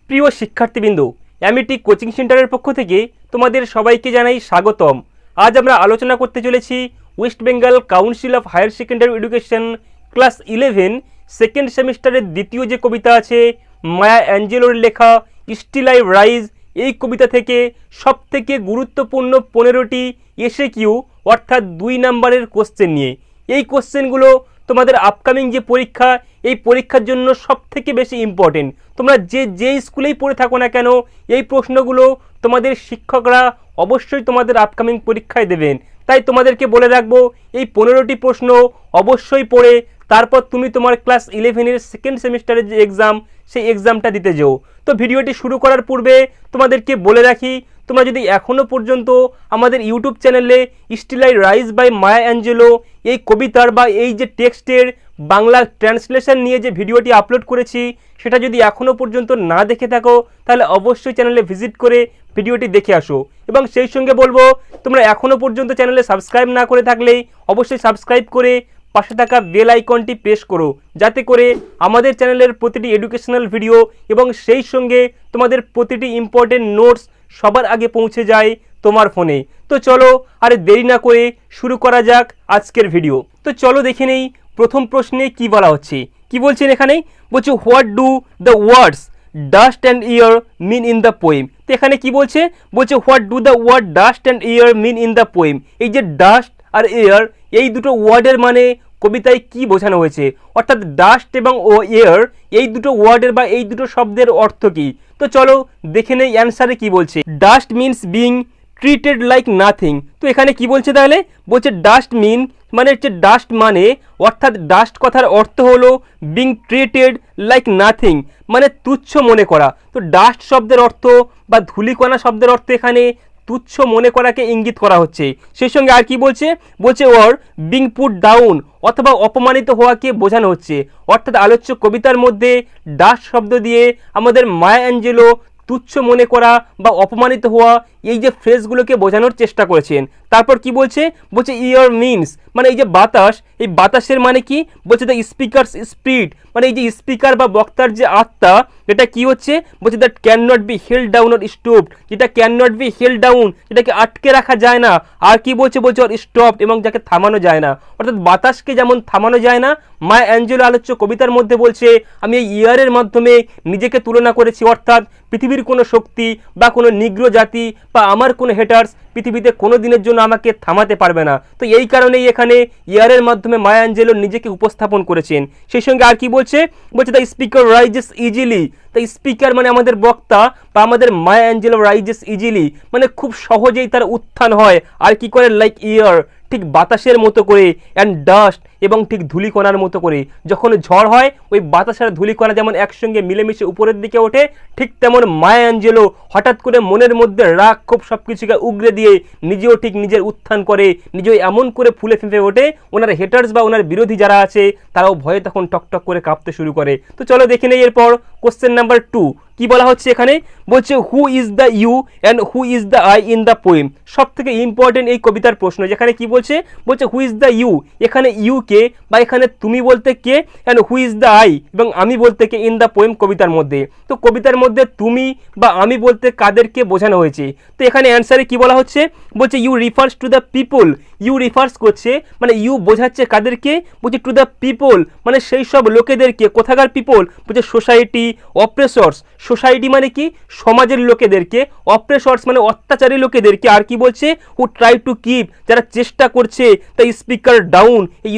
প্রিয় শিক্ষার্থীবৃন্দ, Amity coaching সেন্টারের পক্ষ থেকে তোমাদের সবাইকে জানাই স্বাগতম। আজ আমরা আলোচনা করতে চলেছি West Bengal council of higher secondary education class 11 second সেমিস্টারের দ্বিতীয় যে কবিতা আছে মায়া অ্যাঞ্জেলোর লেখা স্টিল আই রাইজ, এই কবিতা থেকে সবথেকে গুরুত্বপূর্ণ 15টি এসএকিউ অর্থাৎ 2 নম্বরের কোশ্চেন নিয়ে। এই কোশ্চেনগুলো তোমাদের আপকামিং যে পরীক্ষা, এই পরীক্ষার জন্য সবথেকে বেশি ইম্পর্টেন্ট। তোমরা যে স্কুলেই পড়ে থাকো না কেন, এই প্রশ্নগুলো তোমাদের শিক্ষকরা অবশ্যই তোমাদের আপকামিং পরীক্ষায় দেবেন। তাই তোমাদেরকে বলে রাখবো, এই 15টি প্রশ্ন অবশ্যই পড়ে তারপর তুমি তোমার ক্লাস 11-এর সেকেন্ড সেমিস্টারের যে এক্সাম, সেই এক্সামটা দিতে যাও। তো ভিডিওটি শুরু করার পূর্বে তোমাদেরকে বলে রাখি, তোমরা যদি এখনও পর্যন্ত আমাদের ইউটিউব চ্যানেলে still I rise by Maya Angelou এই কবিতার বা এই যে টেক্সটের বাংলা ট্রান্সলেশন নিয়ে যে ভিডিওটি আপলোড করেছি, সেটা যদি এখনও পর্যন্ত না দেখে থাকো তাহলে অবশ্যই চ্যানেলে ভিজিট করে ভিডিওটি দেখে আসো। এবং সেই সঙ্গে বলবো, তোমরা এখনও পর্যন্ত চ্যানেলে সাবস্ক্রাইব না করে থাকলে অবশ্যই সাবস্ক্রাইব করে পাশে থাকা বেল আইকনটি প্রেস করো, যাতে করে আমাদের চ্যানেলের প্রতিটি এডুকেশনাল ভিডিও এবং সেই সঙ্গে তোমাদের প্রতিটি ইম্পর্টেন্ট নোটস সবার আগে পৌঁছে যায় তোমার ফোনে। তো চলো আর দেরি না করে শুরু করা যাক আজকের ভিডিও। তো চলো দেখে নেই প্রথম প্রশ্নে কি বলা হচ্ছে। কি বলছেন এখানে, বলছে what do the words dust and air mean in the poem. তো এখানে কি বলছে, বলছে what do the word dust and air mean in the poem. এই যে ডাস্ট আর এয়ার, এই দুটো ওয়ার্ডের মানে কবিতায় কি বোঝানো হয়েছে, অর্থাৎ ডাস্ট এবং এয়ার এই দুটো ওয়ার্ডের বা এই দুটো শব্দের অর্থ কি। তো চলো দেখে নেই অ্যান্সারে কি বলছে। Dust means being treated like nothing. তো এখানে কি বলছে তাহলে, বলছে ডাস্ট মিন মানে হচ্ছে ডাস্ট মানে, অর্থাৎ ডাস্ট কথার অর্থ হলো বিং ট্রিটেড লাইক নাথিং মানে তুচ্ছ মনে করা। তো ডাস্ট শব্দের অর্থ বা ধূলিকণা শব্দের অর্থ এখানে তুচ্ছ মনে করাকে ইঙ্গিত করা হচ্ছে। সেই সঙ্গে আর কি বলছে, বলছে ওর বিং পুট ডাউন অথবা অপমানিত হওয়াকে বোঝানো হচ্ছে। অর্থাৎ আলোচ্য কবিতার মধ্যে ডাস্ট শব্দ দিয়ে আমাদের মায়া অ্যাঞ্জেলো তুচ্ছ মনে করা বা অপমানিত হওয়া এই যে ফ্রেজগুলোকে বোঝানোর চেষ্টা করেছেন। তারপর কি বলছে, বলছে ইয়ার মিনস মানে এই যে বাতাস, এই বাতাসের মানে কি, বলছে দ্য স্পিকারস স্পিরিট মানে এই যে স্পিকার বা বক্তার যে আত্মা, এটা কি হচ্ছে, বলছে that can not be held down or stopped, যেটা can not be held down যেটাকে আটকে রাখা যায় না, আর কি বলছে, বলছে অর স্টপড এবং যাকে থামানো যায় না। অর্থাৎ বাতাসকে যেমন থামানো যায় না, মায়া অ্যাঞ্জেলো আলোচ্য কবিতার মধ্যে বলছে আমি এই ইয়ারের মাধ্যমে নিজেকে তুলনা করেছি। অর্থাৎ পৃথিবীর কোনো শক্তি বা কোনো নিগ্র জাতি বা আমার কোনো হেটার্স পৃথিবীতে কোনো দিনের জন্য আমাকে থামাতে পারবে না। তো এই কারণেই এখানে ইয়ারের মাধ্যমে মায়া অ্যাঞ্জেলো নিজেকে উপস্থাপন করেছেন। সেই সঙ্গে আর কি বলছে, বলছে the speaker rises easily. The speaker মানে আমাদের বক্তা বা আমাদের মায়া অ্যাঞ্জেলো রাইজেস ইজিলি মানে খুব সহজেই তার উত্থান হয়। আর কি করে, লাইক ইয়ার ঠিক বাতাসের মতো করে, অ্যান্ড ডাস্ট এবং ঠিক ধূলিকণার মতো করে। যখন ঝড় হয় ওই বাতাস আর ধূলিকণা যেমন একসঙ্গে মিলেমিশে উপরের দিকে ওঠে, ঠিক তেমন মায়া অ্যাঞ্জেলো হঠাৎ করে মনের মধ্যে রাগ ক্ষোভ সব কিছুকে উগরে দিয়ে নিজেও ঠিক নিজের উত্থান করে, নিজেও এমন করে ফুলে ফেঁপে ওঠে, ওনার হেটার্স বা ওনার বিরোধী যারা আছে তারাও ভয়ে তখন টকটক করে কাঁপতে শুরু করে। তো চলো দেখে নেই এরপর কোশ্চেন নাম্বার 2 কি বলা হচ্ছে এখানে, বলছে who is the you and who is the I in the poem. সব থেকে ইম্পর্টেন্ট এই কবিতার প্রশ্ন, যেখানে কি বলছে, বলছে হু ইজ দ্য ইউ, এখানে ইউ কে বা এখানে তুমি বলতে কে, and who is the I এবং আমি বলতে কে ইন দ্য পোয়েম কবিতার মধ্যে। তো কবিতার মধ্যে তুমি বা আমি বলতে কাদেরকে বোঝানো হয়েছে। তো এখানে অ্যান্সারে কি বলা হচ্ছে, বলছে you refers to the people. You refers করছে মানে ইউ বোঝাচ্ছে কাদেরকে, বলছে টু দ্য পিপল মানে সেই সব লোকেদেরকে। কোথাকার পিপল, বলছে সোসাইটি অপ্রেসর্স। সোসাইটি মানে কি, সমাজের লোকেদেরকে, অপ্রেসর্স মানে অত্যাচারী লোকেদেরকে। আর কি বলছে, হু ট্রাই টু কিপ যারা চেষ্টা করছে দ্য স্পিকার ডাউন, এই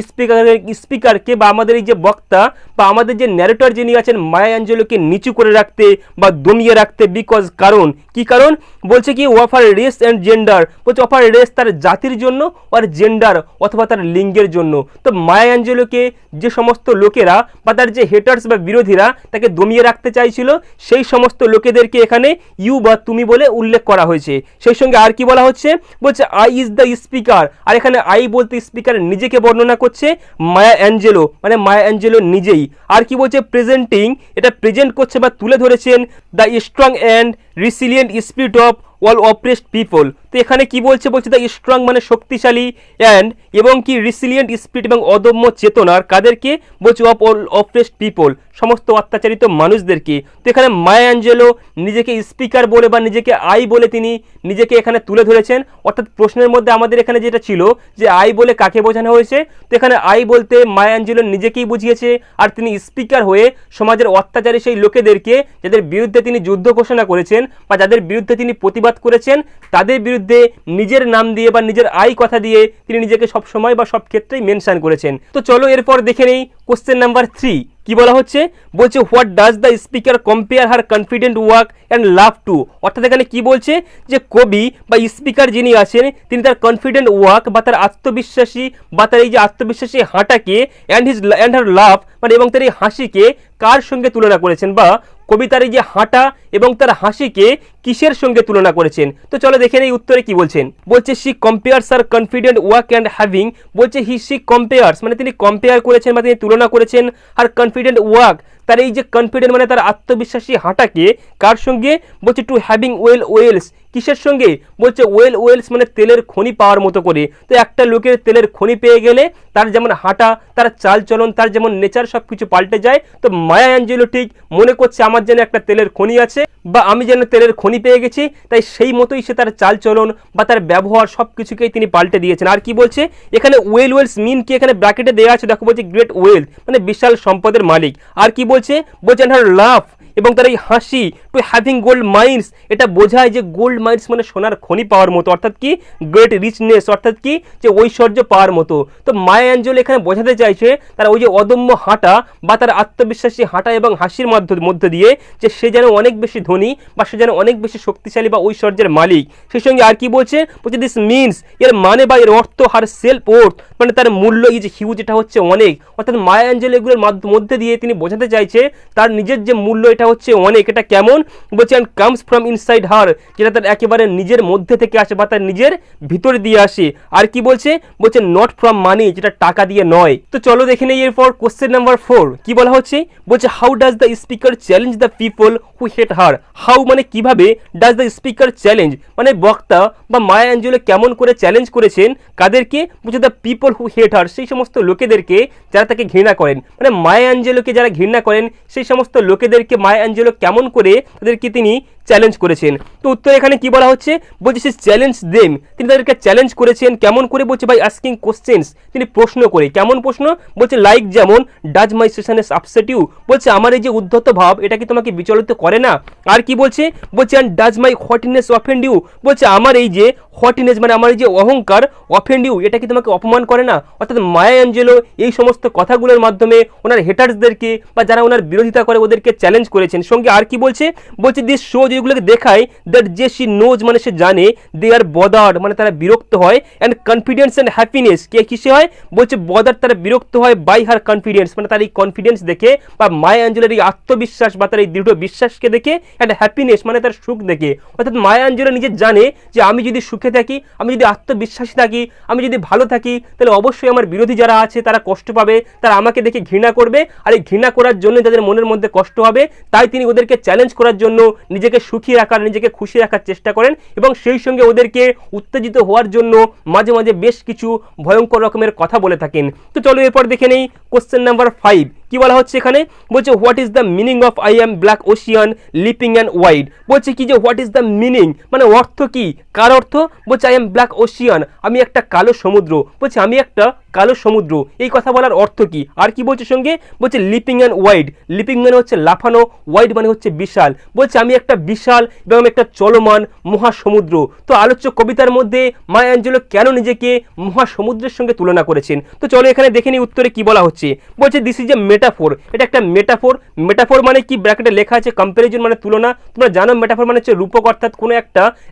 স্পিকারকে বা আমাদের এই যে বক্তা বা আমাদের যে ন্যারেটর যিনি আছেন মায়া অ্যাঞ্জেলোকে নিচু করে রাখতে বা দমিয়ে রাখতে। বিকজ কারণ, কি কারণ, বলছে কি অফার রেস অ্যান্ড জেন্ডার, বলছে অফার রেস তার জাতির জন্য আর জেন্ডার অথবা তার লিঙ্গের জন্য। তো মায়া অ্যাঞ্জেলোকে যে সমস্ত লোকেরা বা তার যে হেটার্স বা বিরোধীরা তাকে দমিয়ে রাখতে চাইছিল, সেই সমস্ত লোকেদেরকে এখানে ইউ বা তুমি বলে উল্লেখ করা হয়েছে। সেই সঙ্গে আর কি বলা হচ্ছে, বলছে আই ইজ দ্য স্পিকার, আর এখানে আই বলতে স্পিকার নিজেকে বর্ণনা করছে মায়া অ্যাঞ্জেলো মানে মায়া অ্যাঞ্জেলো নিজেই। আর কি বলছে প্রেজেন্টিং, এটা প্রেজেন্ট করছে বা তুলে ধরেছেন the strong and resilient spirit of all oppressed people. তো এখানে কি বলছে, বলছে দ্য স্ট্রং মানে শক্তিশালী অ্যান্ড এবং কি রিসিলিয়েন্ট স্পিরিট এবং অদম্য চেতনার কাদেরকে বলছে অফ অল অপ্রেসড পিপল, সমস্ত অত্যাচারিত মানুষদেরকে। তো এখানে মায়া অ্যাঞ্জেলো নিজেকে স্পিকার বলে বা নিজেকে আই বলে তিনি নিজেকে এখানে তুলে ধরেছেন। অর্থাৎ প্রশ্নের মধ্যে আমাদের এখানে যেটা ছিল যে আই বলে কাকে বোঝানো হয়েছে, তো এখানে আই বলতে মায়া অ্যাঞ্জেলো নিজেকেই বুঝিয়েছে, আর তিনি স্পিকার হয়ে সমাজের অত্যাচারী সেই লোকেদেরকে যাদের বিরুদ্ধে তিনি যুদ্ধ ঘোষণা করেছেন বা যাদের বিরুদ্ধে তিনি প্রতিবাদ করেছেন তাদের বিরুদ্ধে নিজের নাম দিয়ে বা নিজের আই কথা দিয়ে তিনি নিজেকে সব সময় বা সব ক্ষেত্রেই মেনশন করেছেন। তো চলো এরপর দেখে নেই কোশ্চেন নাম্বার 3 কি বলা হচ্ছে, বলছে what does the speaker compare her confident walk and love to. অর্থাৎ এখানে কি বলছে যে কবি বা স্পিকার যিনি আছেন তিনি তার কনফিডেন্ট ওয়ার্ক বা তার আত্মবিশ্বাসী বা তার এই যে আত্মবিশ্বাসী হাঁটাকে অ্যান্ড হার লাভ মানে এবং তার এই হাসিকে কার সঙ্গে তুলনা করেছেন, বা কবিতার এই যে হাঁটা এবং তার হাসিকে কিসের সঙ্গে তুলনা করেছেন। তো চলো দেখে নেই উত্তরে কি বলছেন, বলছে she compares her confident walk and having, বলছে শি কম্পেয়ার্স মানে তিনি কম্পেয়ার করেছেন বা তিনি তুলনা করেছেন আর কনফিডেন্ট ওয়ার্ক তার এই যে কনফিডেন্ট মানে তার আত্মবিশ্বাসী হাঁটাকে কার সঙ্গে, বলছে টু হ্যাভিং ওয়েলস কিসের সঙ্গে, বলছে ওয়েলস মানে তেলের খনি পাওয়ার মতো করে। তো একটা লোকের তেলের খনি পেয়ে গেলে তার যেমন হাঁটা তার চালচলন তার যেমন নেচার সব কিছু পাল্টে যায়। তো মায়া অ্যাঞ্জেলো ঠিক মনে করছে আমার যেন একটা তেলের খনি আছে বা আমি যেন তেলের খনি পেয়ে গেছি, তাই সেই মতোই সে তার চালচলন বা তার ব্যবহার সব কিছুকেই তিনি পাল্টে দিয়েছেন। আর কি বলছে এখানে ওয়েলস মিন কি এখানে ব্র্যাকেটে দেওয়া আছে, দেখো বলছে গ্রেট ওয়েলথ মানে বিশাল সম্পদের মালিক। আর কি বলছে, বলছে হার লাভ এবং তার এই হাসি টু হ্যাভিং গোল্ড মাইন্স, এটা বোঝায় যে গোল্ড মাইন্স মানে সোনার খনি পাওয়ার মতো, অর্থাৎ কি গ্রেট রিচনেস অর্থাৎ কি যে ঐশ্বর্য পাওয়ার মতো। তো মায়া অ্যাঞ্জেলো এখানে বোঝাতে চাইছে তার ওই যে অদম্য হাঁটা বা তার আত্মবিশ্বাসী হাঁটা এবং হাসির মধ্য দিয়ে যে সে যেন অনেক বেশি ধনী বা সে যেন অনেক বেশি শক্তিশালী বা ঐশ্বর্যের মালিক। সেই সঙ্গে আর কি বলছে, বলছে দিস মিনস এর মানে বা এর অর্থ হার সেলফ ওর্থ মানে তার মূল্য এই যে হিউজ এটা হচ্ছে অনেক। অর্থাৎ মায়া অ্যাঞ্জেলো এগুলোর মধ্যে দিয়ে তিনি বোঝাতে চাইছে তার নিজের যে মূল্য এটা হচ্ছে অনেক। এটা কেমন, বলছে অ্যান্ড কামস ফ্রম ইনসাইড হার যেটা তার একেবারে নিজের মধ্যে থেকে আসে বা তার নিজের ভিতর দিয়ে আসে। আর কি বলছে, বলছে নট ফ্রম মানি যেটা টাকা দিয়ে নয়। তো চলো দেখে নেই এরপর কোশ্চেন নাম্বার 4 কি বলা হচ্ছে, বলছে how does the speaker challenge the people who hate her. How মানে কিভাবে, ডাজ দ্য স্পিকার চ্যালেঞ্জ মানে বক্তা বা মায়া অ্যাঞ্জেলো কেমন করে চ্যালেঞ্জ করেছেন কাদেরকে, বলছে দ্য পিপল হু হেট হার সেই সমস্ত লোকেদেরকে যারা তাকে ঘৃণা করেন। মানে মায়া অ্যাঞ্জেলোকে যারা ঘৃণা করেন সেই সমস্ত লোকেদেরকে মায়া অ্যাঞ্জেলো কেমন করে তাদেরকে তিনি চ্যালেঞ্জ করেছেন। তো উত্তর এখানে কি বলা হচ্ছে, বলছে সে চ্যালেঞ্জ দেম তিনি তাদেরকে চ্যালেঞ্জ করেছেন কেমন করে, বলছে বাই আস্কিং কোশ্চেন্স তিনি প্রশ্ন করে। কেমন প্রশ্ন, বলছে লাইক যেমন ডাজ মাই সেশনেস আপসেট ইউ, বলছে আমার এই যে উদ্ধত ভাব এটা কি তোমাকে বিচলিত করে না। আর কি বলছে, বলছে and does my hotness offend you, বলছে আমার এই যে হটিনেস মানে আমার এই যে অহংকার অফেন্ড ইউ এটা কি তোমাকে অপমান করে না। অর্থাৎ মায়া অ্যাঞ্জেলো এই সমস্ত কথাগুলোর মাধ্যমে ওনার হেটার্সদেরকে বা যারা ওনার বিরোধিতা করে ওদেরকে চ্যালেঞ্জ করেছেন। সঙ্গে আর কি বলছে, বলছে দিস শো যেগুলোকে দেখায় দ্যাট যে সি নোজ মানে সে জানে দে আর বদার্ড মানে তারা বিরক্ত হয় অ্যান্ড কনফিডেন্স অ্যান্ড হ্যাপিনেস কে কিসে হয়, বলছে বদার্ড তারা বিরক্ত হয় বাই হার কনফিডেন্স মানে তার এই কনফিডেন্স দেখে বা মায়া অ্যাঞ্জেলোর এই আত্মবিশ্বাস বা তার এই দৃঢ় বিশ্বাসকে দেখে, অ্যান্ড হ্যাপিনেস মানে তার সুখ দেখে। অর্থাৎ মায়া অ্যাঞ্জেলো নিজে জানে যে আমি যদি সুখে থাকি, আমি যদি আত্মবিশ্বাসী থাকি, আমি যদি ভালো থাকি, তাহলে অবশ্যই আমার বিরোধী যারা আছে তারা কষ্ট পাবে, তারা আমাকে দেখে ঘৃণা করবে, আর এই ঘৃণা করার জন্য যাদের মনের মধ্যে কষ্ট হবে তাই তিনি ওদেরকে চ্যালেঞ্জ করার জন্য নিজেকে সুখী রাখার নিজেকে খুশি রাখার চেষ্টা করেন এবং সেই সঙ্গে ওদেরকে উত্তেজিত হওয়ার জন্য মাঝে মাঝে বেশ কিছু ভয়ঙ্কর রকমের কথা বলে থাকেন। তো চলো এরপর দেখে নেই কোশ্চেন নাম্বার 5 কি বলা হচ্ছে এখানে, বলছে what is the meaning of I am black Ocean leaping and wide, বলছে কি যে হোয়াট ইজ দ্য মিনিং মানে অর্থ কি, কার অর্থ, বলছে আই এম ব্ল্যাক ওশিয়ান আমি একটা কালো সমুদ্র, বলছে আমি একটা কালো সমুদ্র এই কথা বলার অর্থ কি। আর কি বলছে সঙ্গে, বলছে লিপিং অ্যান্ড ওয়াইড, লিপিং মানে হচ্ছে লাফানো, ওয়াইড মানে হচ্ছে বিশাল, বলছে আমি একটা বিশাল এবং আমি একটা চলমান মহাসমুদ্র। তো আলোচ্য কবিতার মধ্যে মায়া অ্যাঞ্জেলো কেন নিজেকে মহাসমুদ্রের সঙ্গে তুলনা করেছেন। তো চলো এখানে দেখে নিই উত্তরে কি বলা হচ্ছে, বলছে দিস ইজ এ মেটাফোর এটা একটা মেটাফোর। মেটাফোর মানে কি, ব্র্যাকেটে লেখা আছে কম্প্যারিজন মানে তুলনা। তোমরা জানো মেটাফোর মানে হচ্ছে রূপক, অর্থাৎ কোনো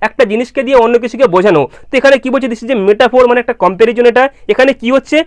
একটা জিনিসকে দিয়ে অন্য কিছুকে বোঝানো। তো এখানে কি বলছে, দিস ইজ এ মেটাফোর মানে একটা কম্প্যারিজন। এটা এখানে কি হচ্ছে,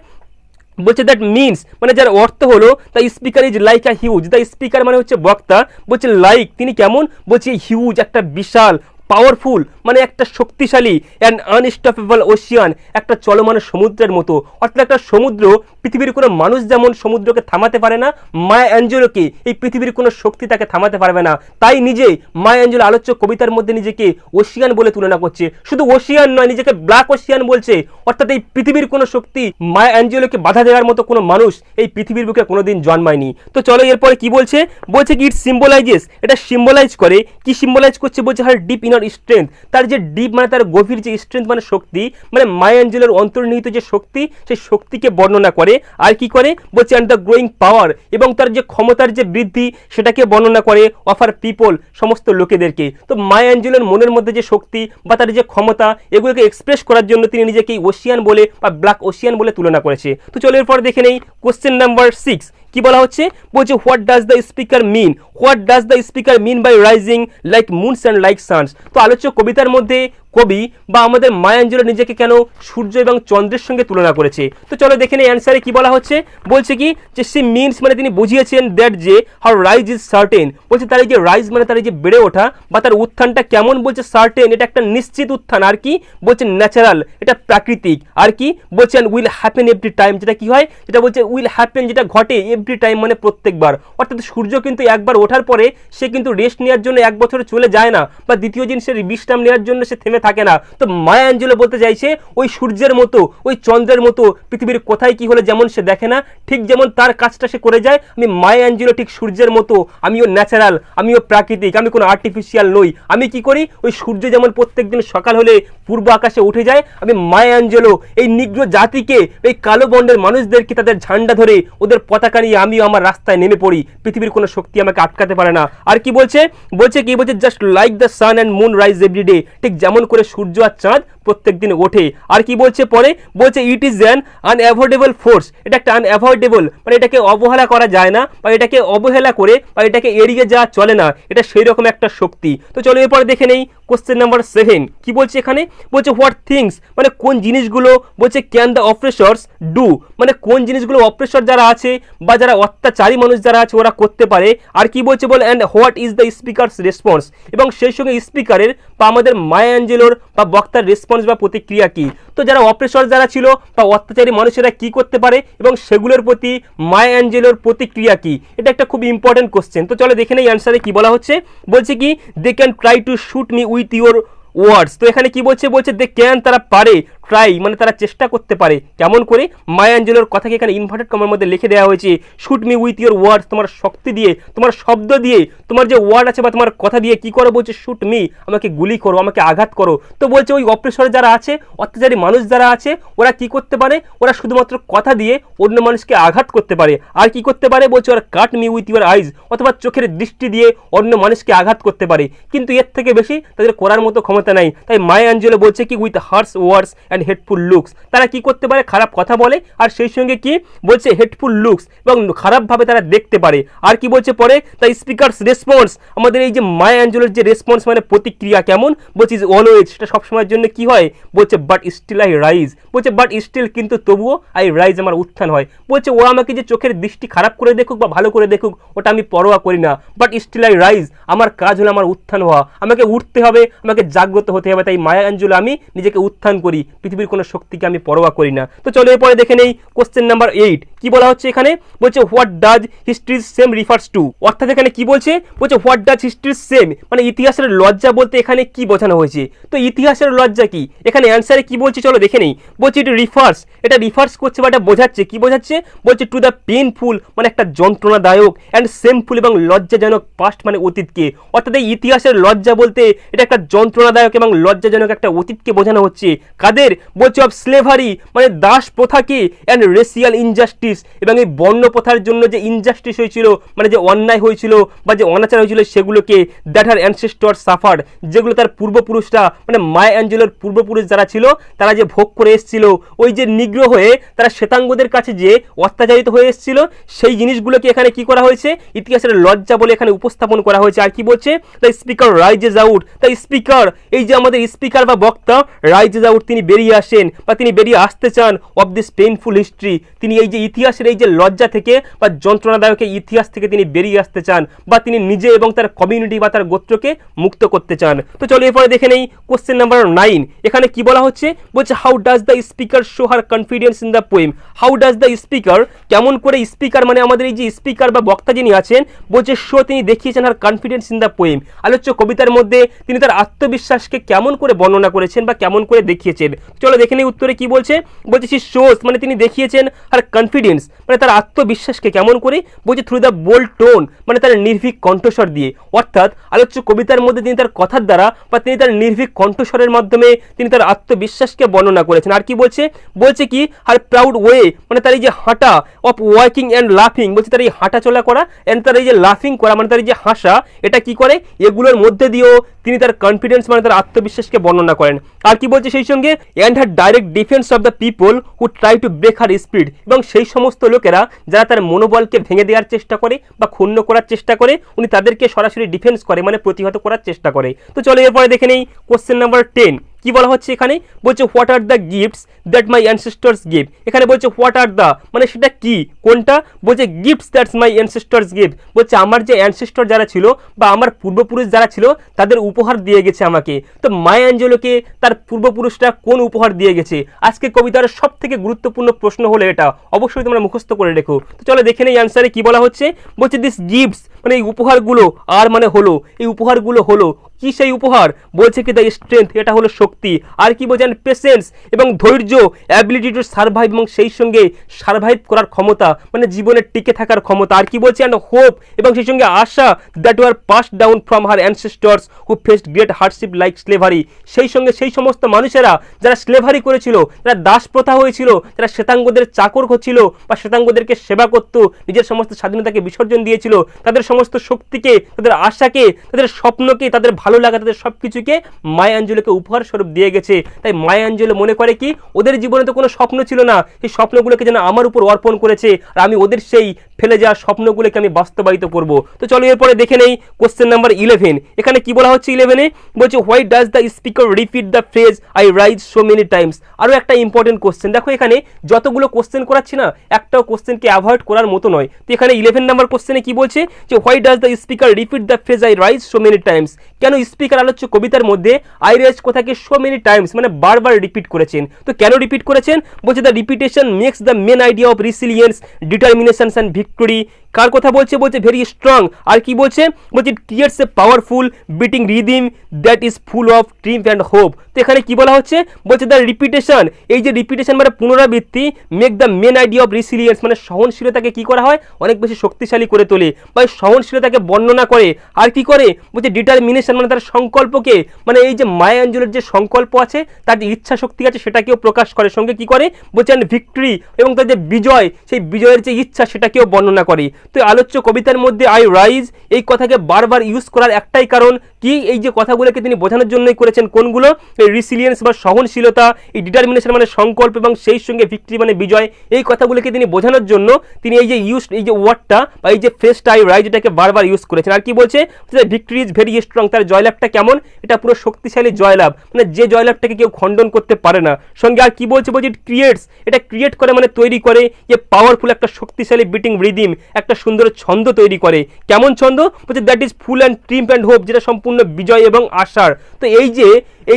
বলছে দ্যাট মিনস মানে যার অর্থ হলো the speaker is like a huge, the speaker মানে হচ্ছে বক্তা, বলছে লাইক তিনি কেমন, বলছে হিউজ একটা বিশাল পাওয়ারফুল মানে একটা শক্তিশালী অ্যান্ড আনস্টপেবল ওশিয়ান, একটা চলমান সমুদ্রের মতো। অর্থাৎ একটা সমুদ্র, পৃথিবীর কোনো মানুষ যেমন সমুদ্রকে থামাতে পারে না, মায়া অ্যাঞ্জেলোকে এই পৃথিবীর কোনো শক্তি তাকে থামাতে পারবে না। তাই নিজে মায়া অ্যাঞ্জেলো আলোচ্য কবিতার মধ্যে নিজেকে ওশিয়ান বলে তুলনা করছে। শুধু ওশিয়ান নয়, নিজেকে ব্ল্যাক ওশিয়ান বলছে। অর্থাৎ এই পৃথিবীর কোনো শক্তি মায়া অ্যাঞ্জেলোকে বাধা দেওয়ার মতো কোনো মানুষ এই পৃথিবীর বুকে কোনোদিন জন্মায়নি। তো চলো এরপরে কি বলছে, বলছে কি ইট সিম্বলাইজেস, এটা সিম্বলাইজ করে, কি সিম্বলাইজ করছে বলছে হার ডিপ ইনার স্ট্রেংথ, তার যে ডিপ মানে তার গভীর যে স্ট্রেংথ মানে শক্তি, মানে মায়া অ্যাঞ্জেলোর অন্তর্নিহিত যে শক্তি, সেই শক্তিকে বর্ণনা করে। আর কি করে বলছে অ্যান্ড দ্য গ্রোয়িং পাওয়ার, এবং তার যে ক্ষমতার যে বৃদ্ধি সেটাকে বর্ণনা করে অফার পিপল, সমস্ত লোকেদেরকে। তো মায়া অ্যাঞ্জেলোর মনের মধ্যে যে শক্তি বা তার যে ক্ষমতা, এগুলোকে এক্সপ্রেস করার জন্য তিনি নিজেকে ওশিয়ান বলে বা ব্ল্যাক ওশিয়ান বলে তুলনা করেছে। তো চলো এরপর দেখে নেই কোশ্চেন নাম্বার 6 কি বলা হচ্ছে, বলছে what does the speaker mean, what does the speaker mean by rising like moons and like suns. তো আলোচ্য কবিতার মধ্যে কবি বা আমাদের মায়া অ্যাঞ্জেলো নিজেকে কেন সূর্য এবং চন্দ্রের সঙ্গে তুলনা করেছে। তো চলো দেখে নেই অ্যান্সারে কি বলা হচ্ছে, বলছে কি যে সি মিনস মানে তিনি বুঝিয়েছেন দ্যাট যে হাউ রাইজ ইজ সার্টেন, বলছে তার এই যে রাইজ মানে তার এই যে বেড়ে ওঠা বা তার উত্থানটা কেমন, বলছে সার্টেন এটা একটা নিশ্চিত উত্থান। আর কি বলছে ন্যাচারাল, এটা প্রাকৃতিক। আর কি বলছে and will happen every time, যেটা কি হয়, যেটা বলছে উইল হ্যাপেন, যেটা ঘটে এভরি টাইম মানে প্রত্যেকবার। অর্থাৎ সূর্য কিন্তু একবার ওঠার পরে সে কিন্তু রেস্ট নেওয়ার জন্য এক বছরে চলে যায় না, বা দ্বিতীয় দিন সে বিশ্রাম নেওয়ার জন্য সে থেমে থাকে না। তো মায়া অ্যাঞ্জেলো বলতে চাইছে ওই সূর্যের মতো, ওই চন্দ্রের মতো পৃথিবীর কোথায় কি হলে যেমন সে দেখে না, ঠিক যেমন তার কাজটা সে করে যায়, আমি মায়া অ্যাঞ্জেলো ঠিক সূর্যের মতো, আমিও ন্যাচারাল, আমিও প্রাকৃতিক, আমি কোনো আর্টিফিশিয়াল নই। আমি কি করি, ওই সূর্য যেমন প্রত্যেকদিন সকাল হলে পূর্ব আকাশে উঠে যায়, আমি মায়া অ্যাঞ্জেলো এই নিগ্র জাতিকে, এই কালো বর্ণের মানুষদেরকে তাদের ঝান্ডা ধরে ওদের পতাকা নিয়ে আমিও আমার রাস্তায় নেমে পড়ি, পৃথিবীর কোনো শক্তি আমাকে আটকাতে পারে না। আর কি বলছে, বলছে কি বলছে just like the sun and moon rise every day, ঠিক যেমন করে সূর্য আর চাঁদ প্রত্যেক দিন ওঠে। আর কি বলছে পরে, বলছে it is an unavoidable force, এটা একটা আনঅ্যাভয়েডেবল মানে এটাকে অবহেলা করা যায় না, বা এটাকে অবহেলা করে বা এটাকে এড়িয়ে যাওয়া চলে না, এটা সেই রকম একটা শক্তি। তো চলো এরপরে দেখে নেই কোশ্চেন নাম্বার 7 কি বলছে এখানে, বলছে হোয়াট থিংস মানে কোন জিনিসগুলো, বলছে ক্যান দ্য অপ্রেসর্স ডু, মানে কোন জিনিসগুলো অপ্রেসর যারা আছে বা যারা অত্যাচারী মানুষ যারা আছে ওরা করতে পারে। আর কি বলছে ball and what is the speakers response, এবং সেই সঙ্গে স্পিকারের বা আমাদের মায়া অ্যাঞ্জেলোর বা বক্তার রেসপন্স বা প্রতিক্রিয়া কি। তো যারা অপ্রেসর যারা ছিল বা অত্যাচারী মানুষেরা কি করতে পারে এবং সেগুলোর প্রতি মায়া অ্যাঞ্জেলোর প্রতিক্রিয়া কি, এটা একটা খুব ইম্পর্টেন্ট কোশ্চেন। তো চলো দেখে নেই অ্যান্সারে কি বলা হচ্ছে, বলছে কি they can try to shoot me with your words. তো এখানে কি বলছে, বলছে দে ক্যান তারা পারে, ট্রাই মানে তারা চেষ্টা করতে পারে, কেমন করে, মায়া অ্যাঞ্জেলোর কথাকে এখানে ইনভার্টেড কমার মধ্যে লিখে দেওয়া হয়েছে, শুট মি উইথ ইউর ওয়ার্ডস, তোমার শক্তি দিয়ে, তোমার শব্দ দিয়ে, তোমার যে ওয়ার্ড আছে বা তোমার কথা দিয়ে কি করো, বলছে শুট মি আমাকে গুলি করো, আমাকে আঘাত করো। তো বলছে ওই অপ্রেসর যারা আছে, অত্যাচারী মানুষ যারা আছে, ওরা কি করতে পারে, ওরা শুধুমাত্র কথা দিয়ে অন্য মানুষকে আঘাত করতে পারে। আর কি করতে পারে, বলছে ওরা কাট মি উইথ ইউর আইজ, অথবা চোখের দৃষ্টি দিয়ে অন্য মানুষকে আঘাত করতে পারে, কিন্তু এর থেকে বেশি তাদের করার মতো ক্ষমতা নাই। তাই মায়া অ্যাঞ্জেলো বলছে কি with hers words and hateful looks, তারা কি করতে পারে, খারাপ কথা বলে, আর সেই সঙ্গে কি বলছে হেটফুল লুকস, এবং খারাপভাবে তারা দেখতে পারে। আর কি বলছে পরে, তাই স্পিকারস রেসপন্স, আমাদের এই যে মায়া অ্যাঞ্জেলোর যে রেসপন্স মানে প্রতিক্রিয়া কেমন, বলছে ইজ অলওয়েজ, সেটা সবসময়ের জন্য কি হয়, বলছে বাট স্টিল আই রাইজ, বলছে বাট স্টিল কিন্তু তবুও আই রাইজ আমার উত্থান হয়। বলছে ও আমাকে যে চোখের দৃষ্টি খারাপ করে দেখুক বা ভালো করে দেখুক ওটা আমি পরোয়া করি না, বাট স্টিল আই রাইজ, আমার কাজ হলো আমার উত্থান হওয়া, আমাকে উঠতে হবে, আমাকে জাগ্রত হতে হবে। তাই মায়া অ্যাঞ্জেলো আমি নিজেকে উত্থান করি, পৃথিবীর কোনো শক্তিকে আমি পরোয়া করি না। তো চলো এরপরে দেখে নেই কোশ্চেন নাম্বার 8 কি বলা হচ্ছে এখানে, বলছে what does history's shame refers to, অর্থাৎ এখানে কি বলছে, বলছে হোয়াট ডাজ হিস্ট্রিজ সেম মানে ইতিহাসের লজ্জা বলতে এখানে কি বোঝানো হয়েছে। তো ইতিহাসের লজ্জা কি, এখানে অ্যান্সারে কি বলছে চলো দেখে নেই, বলছে এটা রিফার্স, এটা রিফার্স করছে বা এটা বোঝাচ্ছে, কি বোঝাচ্ছে, বলছে টু দ্য পেইনফুল মানে একটা যন্ত্রণাদায়ক অ্যান্ড সেমফুল এবং লজ্জাজনক পাস্ট মানে অতীতকে। অর্থাৎ এই ইতিহাসের লজ্জা বলতে এটা একটা যন্ত্রণাদায়ক এবং লজ্জাজনক একটা অতীতকে বোঝানো হচ্ছে। কাদের, বলছে অফ স্লেভারি মানে দাস প্রথাকে অ্যান্ড রেসিয়াল ইনজাস্টিস, এবং এই বর্ণ প্রথার জন্য যে ইনজাস্টিস হয়েছিল মানে যে অন্যায় হয়েছিল বা যে অনাচার হয়েছিল সেগুলোকে, দ্যাট হার অ্যানসেস্টর সাফার, যেগুলো তার পূর্বপুরুষরা মানে মায়া অ্যাঞ্জেলোর পূর্বপুরুষ যারা ছিল তারা যে ভোগ করে এসেছিল, ওই যে নিগ্র হয়ে তারা শ্বেতাঙ্গদের কাছে যে অত্যাচারিত হয়ে এসেছিল, সেই জিনিসগুলোকে এখানে কি করা হয়েছে, ইতিহাসের লজ্জা বলে এখানে উপস্থাপন করা হয়েছে। আর কি বলছে, the speaker rises out, the speaker এই যে আমাদের স্পিকার বা বক্তা রাইজেস আউট তিনি বেরিয়ে বেরিয়ে আসেন বা তিনি বেরিয়ে আসতে চান অফ দিস পেইনফুল হিস্ট্রি, তিনি এই যে ইতিহাসের এই যে লজ্জা থেকে বা যন্ত্রণাদায়ক ইতিহাস থেকে তিনি বেরিয়ে আসতে চান বা তিনি নিজে এবং তার কমিউনিটি বা তার গোত্রকে মুক্ত করতে চান। তো চলো এরপরে দেখে নেই কোশ্চেন নাম্বার 9। এখানে কি বলা হচ্ছে, বলছে how does the speaker show her confidence in the poem. How does the speaker, কেমন করে স্পিকার মানে আমাদের এই যে স্পিকার বা বক্তা যিনি আছেন, বলছে শো তিনি দেখিয়েছেন হার কনফিডেন্স ইন দ্য পোয়েম, আলোচ্য কবিতার মধ্যে তিনি তার আত্মবিশ্বাসকে কেমন করে বর্ণনা করেছেন বা কেমন করে দেখিয়েছেন। চলো দেখে নেই উত্তরে কি বলছে, বলছে সি শোস মানে তিনি দেখিয়েছেন আর কনফিডেন্স মানে তার আত্মবিশ্বাসকে কেমন করে, বলছে থ্রু দ্য বোল্ড টোন মানে তার নির্ভীক কণ্ঠস্বর দিয়ে, অর্থাৎ আলোচ্য কবিতার মধ্যে তিনি তার কথার দ্বারা বা তিনি তার নির্ভীক কণ্ঠস্বরের মাধ্যমে তিনি তার আত্মবিশ্বাসকে বর্ণনা করেছেন। আর কি বলছে, বলছে কি আর প্রাউড ওয়ে মানে তার এই যে হাঁটা, অফ ওয়াকিং অ্যান্ড লাফিং, বলছে তার এই হাঁটা চলা করা অ্যান্ড তার এই যে লাফিং করা মানে তার এই যে হাসা, এটা কি করে, এগুলোর মধ্যে দিয়েও তিনি তার কনফিডেন্স মানে তার আত্মবিশ্বাসকে বর্ণনা করেন। আর কি বলছে সেই সঙ্গে, and her direct defence of the people who try to break her speed, এবং সেই সমস্ত লোকেরা যারা তার মনোবলকে ভেঙে দেওয়ার চেষ্টা করে বা ক্ষুণ্ণ করার চেষ্টা করে, উনি তাদেরকে সরাসরি ডিফেন্স করে মানে প্রতিহত করার চেষ্টা করে। তো চলো এরপরে দেখে নেই কোশ্চেন নাম্বার 10। কি বলা হচ্ছে এখানে, বলছে what are the gifts that my ancestors give. এখানে বলছে হোয়াট আর দ্য মানে সেটা কি, কোনটা, বলছে gifts that's my ancestors give, বলছে আমার যে অ্যানসেস্টর যারা ছিল বা আমার পূর্বপুরুষ যারা ছিল তাদের উপহার দিয়ে গেছে আমাকে। তো মায়া অ্যাঞ্জেলোকে তার পূর্বপুরুষরা কোন উপহার দিয়ে গেছে, আজকে কবিতার সব থেকে গুরুত্বপূর্ণ প্রশ্ন হলো এটা, অবশ্যই তোমরা মুখস্থ করে রেখো। তো চলো দেখে নেই অ্যান্সারে কি বলা হচ্ছে, বলছে দিস গিফটস মানে এই উপহারগুলো, আর মানে হলো এই উপহারগুলো হলো কি সেই উপহার, বলছে কি দ্য স্ট্রেংথ এটা হলো শক্তি, আর কি বলছেন পেশেন্স এবং ধৈর্য, অ্যাবিলিটি টু সার্ভাইভ এবং সেই সঙ্গে সার্ভাইভ করার ক্ষমতা মানে জীবনে টিকে থাকার ক্ষমতা, আর কি বলছে অ্যান্ড হোপ এবং সেই সঙ্গে আশা that were passed down from her ancestors who faced great hardship like slavery. সেই সঙ্গে সেই সমস্ত মানুষেরা যারা স্লেভারি করেছিল, যারা দাস প্রথা হয়েছিল, যারা শ্বেতাঙ্গদের চাকর হচ্ছিল বা শ্বেতাঙ্গদেরকে সেবা করত, নিজের সমস্ত স্বাধীনতাকে বিসর্জন দিয়েছিল, তাদের সমস্ত শক্তিকে, তাদের আশাকে, তাদের স্বপ্নকে, তাদের ভালো লাগা, তাদের সব কিছুকে মায়া অ্যাঞ্জেলোকে উপহার স্বরূপ দিয়ে গেছে। তাই মায়া অ্যাঞ্জেলো মনে করে কি ওদের জীবনে তো কোনো স্বপ্ন ছিল না, সেই স্বপ্নগুলোকে যেন আমার উপর অর্পণ করেছে আর আমি ওদের সেই ফেলে যাওয়া স্বপ্নগুলোকে আমি বাস্তবায়িত করব। তো চলো এরপরে দেখে নেই কোশ্চেন নাম্বার 11। এখানে কি বলা হচ্ছে 11-এ, বলছে why does the speaker repeat the phrase I rise so many Times. আরও একটা ইম্পর্টেন্ট কোশ্চেন, দেখো এখানে যতগুলো কোশ্চেন করাচ্ছি না একটাও কোশ্চেনকে অ্যাভয়েড করার মতো নয়। তো এখানে 11 নাম্বার কোশ্চেনে কি বলছে যে why does the speaker repeat the phrase I rise so many times, কেন স্পিকার আলোচ্য কবিতার মধ্যে আই রাইজ কথাকে সো মেনি টাইমস মানে বারবার রিপিট করেছেন। তো কেন রিপিট করেছেন, বলছে the repetition makes the main idea of resilience determinations and victory. কার কথা বলছে, বলছে ভেরি স্ট্রং, আর কি বলছে, বলছে it creates a powerful beating rhythm that is full of triumph and hope. তো এখানে কি বলা হচ্ছে, বলছে দ্য রিপিটেশন, এই যে রিপিটেশন মানে পুনরাবৃত্তি, make the main idea of resilience মানে সহনশীলতাকে কি করা হয়, অনেক বেশি শক্তিশালী করে তোলে বা সহনশীলতাকে বর্ণনা করে। আর কি করে, বলছে ডিটারমিনেশন মানে তার সংকল্পকে, মানে এই যে মায়া অ্যাঞ্জেলোর যে সংকল্প আছে, তার যে ইচ্ছা শক্তি আছে সেটাকেও প্রকাশ করে, সঙ্গে কি করে, বলছে অ্যান্ড ভিক্টরি এবং তার যে বিজয়, সেই বিজয়ের যে ইচ্ছা সেটাকেও বর্ণনা করে। তো আলোচ্য কবিতার মধ্যে আই রাইজ এই কথাকে বারবার ইউজ করার একটাই কারণ কি, এই যে কথাগুলোকে তিনি বোঝানোর জন্যই করেছেন, কোনগুলো, এই রিসিলিয়েন্স বা সহনশীলতা, এই ডিটারমিনেশন মানে সংকল্প এবং সেই সঙ্গে ভিক্টরি মানে বিজয়, এই কথাগুলোকে তিনি বোঝানোর জন্য তিনি এই যে এই যে ওয়ার্ডটা বা এই যে ফ্রেজটা আই রাইজ এটাকে বারবার ইউজ করেছেন। আর কি বলছে, ভিক্টরি ইজ ভেরি স্ট্রং, তার জয়লাভটা কেমন, এটা পুরো শক্তিশালী জয়লাভ, মানে যে জয়লাভটাকে কেউ খণ্ডন করতে পারে না। সঙ্গে আর কি বলছে, বলছে ইট ক্রিয়েটস, এটা ক্রিয়েট করে মানে তৈরি করে, যে পাওয়ারফুল একটা শক্তিশালী বিটিং রিদিম, একটা সুন্দর ছন্দ তৈরি করে। কেমন ছন্দ, বলছে that is full and triumph and hope, যেটা সম্পূর্ণ বিজয় এবং আশার। তো এই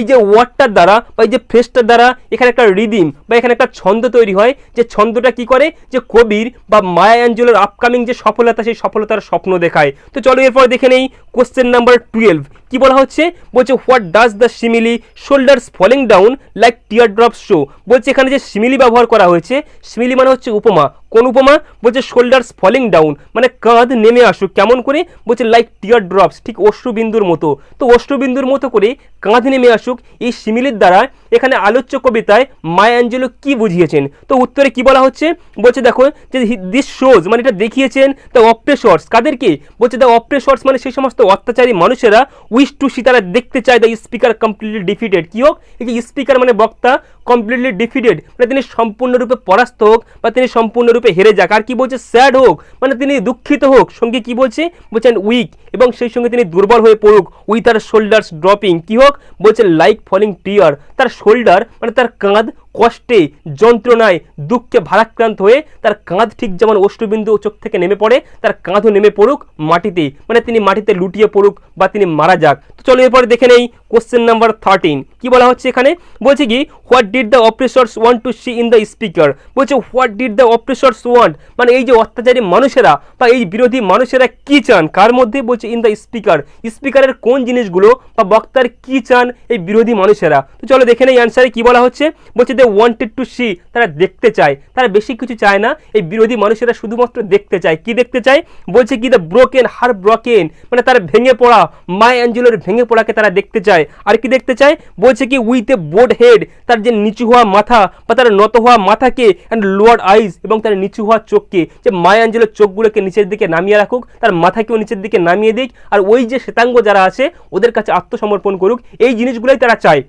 যে ওয়ার্ডটার দ্বারা বা এই যে ফ্রেজটার দ্বারা এখানে একটা রিদিম বা এখানে একটা ছন্দ তৈরি হয়, যে ছন্দটা কি করে, যে কবির বা মায়া অ্যাঞ্জেলোর আপকামিং যে সফলতা, সেই সফলতার স্বপ্ন দেখায়। তো চলো এরপর দেখে নেই কোশ্চেন নাম্বার 12। কি বলা হচ্ছে, বলছে what does the simile shoulders falling down like teardrops show. বলছে এখানে যে সিমিলি ব্যবহার করা হয়েছে, সিমিলি মানে হচ্ছে উপমা, কোন উপমা, বলছে শোল্ডার্স ফলিং ডাউন মানে কাঁধ নেমে আসুক, কেমন করে, বলছে লাইক টিয়ার ড্রপস ঠিক অশ্রুবিন্দুর মতো। তো অশ্রুবিন্দুর মতো করে কাঁধ নেমে আসুক, এই সিমিলির দ্বারা এখানে আলোচ্য কবিতায় মায়া অ্যাঞ্জেলো কি বুঝিয়েছেন। তো উত্তরে কি বলা হচ্ছে, বলছে দেখো যে দিস শোজ মানে এটা দেখিয়েছেন দ্য অপ্রেসর্স, কাদেরকে, বলছে দ্য অপ্রেসর্স মানে সেই সমস্ত অত্যাচারী মানুষেরা, উইশ টু সি তারা দেখতে চায় দ্য স্পিকার কমপ্লিটলি ডিফিটেড। কি হোক, এই যে স্পিকার মানে বক্তা কমপ্লিটলি ডিফিটেড মানে তিনি সম্পূর্ণরূপে পরাস্ত হোক বা তিনি সম্পূর্ণরূপে হেরে যাক। আর কি বলছে স্যাড হোক মানে তিনি দুঃখিত হোক, সঙ্গে কি বলছে, বলছেন উইক এবং সেই সঙ্গে তিনি দুর্বল হয়ে পড়ুক, উইথ আর শোল্ডার্স ড্রপিং, কি হোক, বলছে লাইক ফলিং টিয়ার, তার শোল্ডার মানে তার কাঁধ কষ্টে যন্ত্রণায় দুঃখে ভারাক্রান্ত হয়ে তার কাঁধ ঠিক যেমন অশ্রুবিন্দু চোখ থেকে নেমে পড়ে, তার কাঁধও নেমে পড়ুক মাটিতে, মানে তিনি মাটিতে লুটিয়ে পড়ুক বা তিনি মারা যাক। তো চলো এরপরে দেখে নেই কোশ্চেন নাম্বার 13 কি বলা হচ্ছে এখানে। বলছে কি what did the oppressors want to see in the speaker. বলছে what did the oppressors want, মানে এই যে অত্যাচারী মানুষেরা বা এই বিরোধী মানুষেরা কি চান কার মধ্যে, বলছে ইন দ্য স্পিকার, স্পিকারের কোন জিনিসগুলো বা বক্তার কি চান এই বিরোধী মানুষেরা। তো চলো দেখে নেই অ্যান্সারে কি বলা হচ্ছে। বলছে দে ওয়ান্টেড টু সি, তারা দেখতে চায়, তারা বেশি কিছু চায় না, এই বিরোধী মানুষেরা শুধুমাত্র দেখতে চায়। কি দেখতে চায়, বলছে কি দ্য ব্রোকেন হার ব্রোকেন, মানে তার ভেঙে পড়া মায়া অ্যাঞ্জেলোর ভেঙে পড়াকে তারা দেখতে চায়। আর কি দেখতে চায়, বলছে কি উইথ এ বোড হেড, তার যে নিচু হওয়া মাথা বা তার নত হওয়া মাথাকে, অ্যান্ড লোয়ার আইজ, এবং তার নিচু হওয়া চোখকে, যে মায়া অ্যাঞ্জেলোর চোখগুলোকে নিচের দিকে নামিয়ে রাখুক, তার মাথাকেও নিচের দিকে নামিয়ে দিক, আর ওই যে শ্বেতাঙ্গ যারা আছে ওদের কাছে আত্মসমর্পণ করুক, এই জিনিসগুলোই তারা চায়।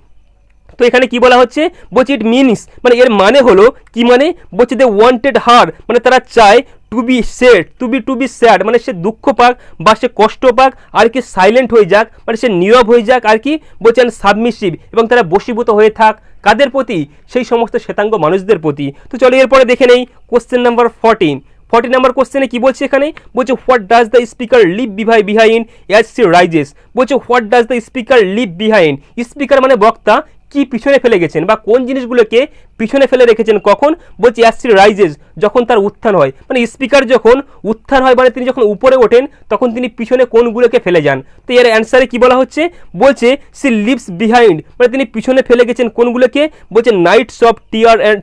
তো এখানে কি বলা হচ্ছে, বলছে ইট মিনস, মানে এর মানে হলো কি, মানে বলছে দে ওয়ান্টেড হার, মানে তারা চায় to be sad, to be sad, মানে সে দুঃখ পাক বা সে কষ্ট পাক, আর কি সাইলেন্ট হয়ে যাক, মানে সে নীরব হয়ে যাক, আর কি বলছেন সাবমিসিভ, এবং তারা বশীভূত হয়ে থাক কাদের প্রতি, সেই সমস্ত শ্বেতাঙ্গ মানুষদের প্রতি। তো চলো এরপরে দেখে নেই কোশ্চেন নাম্বার 14 নাম্বার কোশ্চেনে কি বলছে এখানে। বলছে what does the speaker leave behind as she rises. বলছে what does the speaker leave behind, speaker মানে বক্তা কি পিছনে ফেলে গেছেন বা কোন জিনিসগুলোকে পিছনে ফেলে রেখেছেন কখন, বলছে অ্যাজ সি রাইজেস, যখন তার উত্থান হয়, মানে স্পিকার যখন উত্থান হয় মানে তিনি যখন উপরে ওঠেন তখন তিনি পিছনে কোনগুলোকে ফেলে যান। তো এর অ্যান্সারে কি বলা হচ্ছে, বলছে সি লিভস বিহাইন্ড, মানে তিনি পিছনে ফেলে গেছেন কোনগুলোকে, বলছে nights of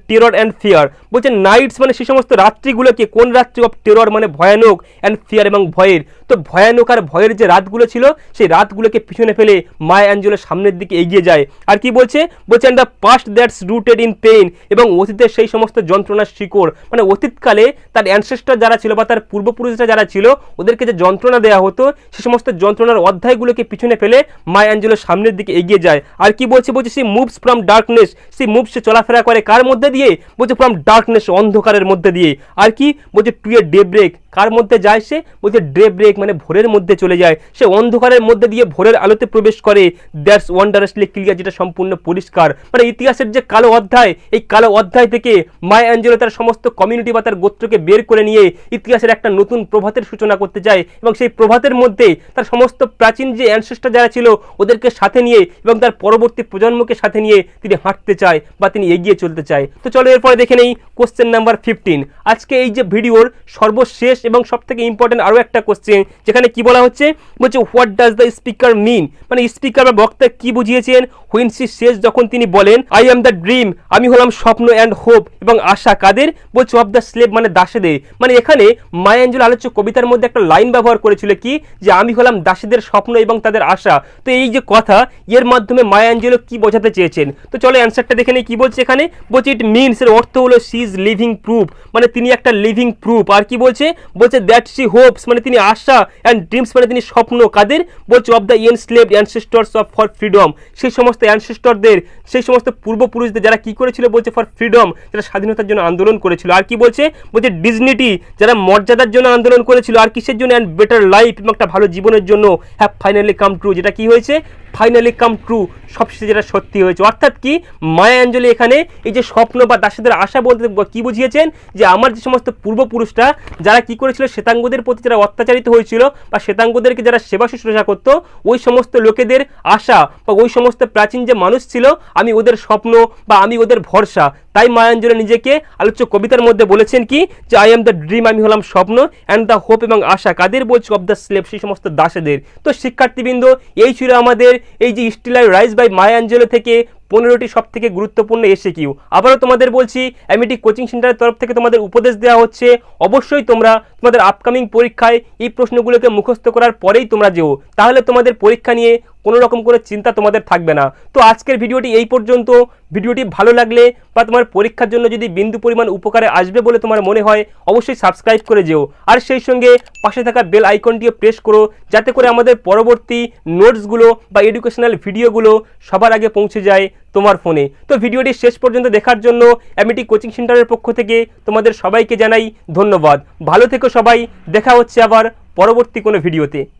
terror and fear. বলছে নাইটস মানে সেই সমস্ত রাত্রিগুলোকে, কোন রাত্রি, অফ টেরর মানে ভয়ানক, অ্যান্ড ফিয়ার এবং ভয়ের। তো ভয়ানক আর ভয়ের যে রাতগুলো ছিল সেই রাতগুলোকে পিছনে ফেলে মায়া অ্যাঞ্জেলো সামনের দিকে এগিয়ে যায়। আর কি বলছে, and the past that's rooted in pain, এবং অতীতের সেই সমস্ত যন্ত্রণার শিকড়, মানে অতীতকালে তার অ্যানসেস্টর যারা ছিল বা তার পূর্বপুরুষরা যারা ছিল ওদেরকে যে যন্ত্রণা দেওয়া হতো সে সমস্ত যন্ত্রণার অধ্যায়গুলোকে পিছনে ফেলে মায়া অ্যাঞ্জেলো সামনের দিকে এগিয়ে যায়। আর কি বলছে, she moves from darkness, she moves, সে চলাফেরা করে কার মধ্যে দিয়ে, বলছে ফ্রম ডার্কনেস, অন্ধকারের মধ্যে দিয়ে। আর কি বলছে টু এ ডে ব্রেক, কার মধ্যে যায় সে, বলছে ডে ব্রেক মানে ভোরের মধ্যে চলে যায়, সে অন্ধকারের মধ্যে দিয়ে ভোরের আলোতে প্রবেশ করে। দ্যাটস ওয়ান্ডারাসলি ক্লিয়ার, যেটা সম্পূর্ণ পরিষ্কার, মানে ইতিহাসের যে কালো অধ্যায়, এই কালো অধ্যায় থেকে মায়া অ্যাঞ্জেলো তার সমস্ত কমিউনিটি বা তার গোত্রকে বের করে নিয়ে ইতিহাসের একটা নতুন প্রভাতের সূচনা করতে চায়, এবং সেই প্রভাতের মধ্যে তার সমস্ত প্রাচীন যে অ্যানসেস্টর যারা ছিল ওদেরকে সাথে নিয়ে এবং তার পরবর্তী প্রজন্মকে সাথে নিয়ে তিনি হাঁটতে চায় বা তিনি এগিয়ে চলতে চায়। তো চলো এরপরে দেখে নেই কোশ্চেন নাম্বার 15। আজকে এই যে ভিডিওর সর্বশেষ এবং সবথেকে ইম্পর্টেন্ট আরও একটা কোশ্চেন, যেখানে কি বলা হচ্ছে, বলছে হোয়াট ডাজ দ্য স্পিকার মিন, মানে স্পিকার বা বক্তা কি বুঝিয়েছেন হুইন সি শেষ, যখন তিনি বলেন আই অ্যাম দ্য ড্রিম, আমি হলাম স্বপ্ন, অ্যান্ড হোপ এবং আশা কাদের, বলছে অফ দ্য স্লেভ, মানে দাসেদের। মানে এখানে মায়া অ্যাঞ্জেলো আলোচ্য কবিতার মধ্যে একটা লাইন ব্যবহার করেছিল কি, যে আমি হলাম দাসীদের স্বপ্ন এবং তাদের আশা। তো এই যে কথা, এর মাধ্যমে মায়া অ্যাঞ্জেলো কি বোঝাতে চেয়েছেন। তো চলো অ্যান্সারটা দেখে নেই কি বলছে এখানে। বলছে ইট মিনস, এর অর্থ হলো সি ইজ লিভিং প্রুফ, মানে তিনি একটা লিভিং প্রুফ। আর কি বলছে, দ্যাট সি হোপস, মানে তিনি আশা, অ্যান্ড ড্রিমস মানে তিনি স্বপ্ন কাদের, বলছে of the enslaved ancestors of for freedom, সেই সমস্ত অ্যানসেস্টরদের, সেই সমস্ত পূর্বপুরুষদের যারা কি করেছিল, বলছে ফর ফ্রিডম, যারা স্বাধীনতার জন্য আন্দোলন করেছিল। আর কি বলছে, ডিগনিটি, যারা মর্যাদার জন্য আন্দোলন করেছিল, আর কিসের জন্য, অ্যান্ড বেটার লাইফ, এবং একটা ভালো জীবনের জন্য, হ্যাভ ফাইনালি কাম ট্রু, যেটা কি হয়েছে, ফাইনালি কাম ট্রু, সবশেষে যেটা সত্যি হয়েছে। অর্থাৎ কি, মায়া অ্যাঞ্জেলো এখানে এই যে স্বপ্ন বা দাসীদের আশা বলতে কি বুঝিয়েছেন, যে আমার যে সমস্ত পূর্বপুরুষরা যারা কি করেছিল, শ্বেতাঙ্গদের প্রতি যারা অত্যাচারিত হয়েছিল বা শ্বেতাঙ্গদেরকে যারা সেবা শুশ্রূষা করতো, ওই সমস্ত লোকেদের আশা বা ওই সমস্ত প্রাচীন যে মানুষ ছিল, আমি ওদের স্বপ্ন বা আমি ওদের ভরসা। তাই মায়া অ্যাঞ্জেলো নিজেকে আলোচ্য কবিতার মধ্যে বলেছেন কি, যে আই এম দ্য ড্রিম, আমি হলাম স্বপ্ন, অ্যান্ড দ্য হোপ এবং আশা কাদের, বলছে অফ দ্য স্লেভ, সেই সমস্ত দাসেদের। তো শিক্ষার্থীবৃন্দ, এই ছিল আমাদের এই যে still I rise by Maya Angelou থেকে 15টি সব থেকে গুরুত্বপূর্ণ এসএকিউ। আবারও তোমাদের বলছি, অ্যামিটি কোচিং সেন্টারের তরফ থেকে তোমাদের উপদেশ দেওয়া হচ্ছে, অবশ্যই তোমরা তোমাদের আপকামিং পরীক্ষায় এই প্রশ্নগুলোকে মুখস্থ করার পরেই তোমরা যেও, তাহলে তোমাদের পরীক্ষা নিয়ে কোনো রকম করে চিন্তা তোমাদের থাকবে না। তো আজকের ভিডিওটি এই পর্যন্ত। ভিডিওটি ভালো লাগলে বা তোমার পরীক্ষার জন্য যদি বিন্দু পরিমাণ উপকারে আসবে বলে তোমার মনে হয়, অবশ্যই সাবস্ক্রাইব করে যেও, আর সেই সঙ্গে পাশে থাকা বেল আইকনটিও প্রেস করো, যাতে করে আমাদের পরবর্তী নোটসগুলো বা এডুকেশনাল ভিডিওগুলো সবার আগে পৌঁছে যায় তোমার ফোনে। তো ভিডিওটি শেষ পর্যন্ত দেখার জন্য অ্যামিটি কোচিং সেন্টারের পক্ষ থেকে তোমাদের সবাইকে জানাই ধন্যবাদ। ভালো থেকো সবাই, দেখা হচ্ছে আবার পরবর্তী কোনো ভিডিওতে।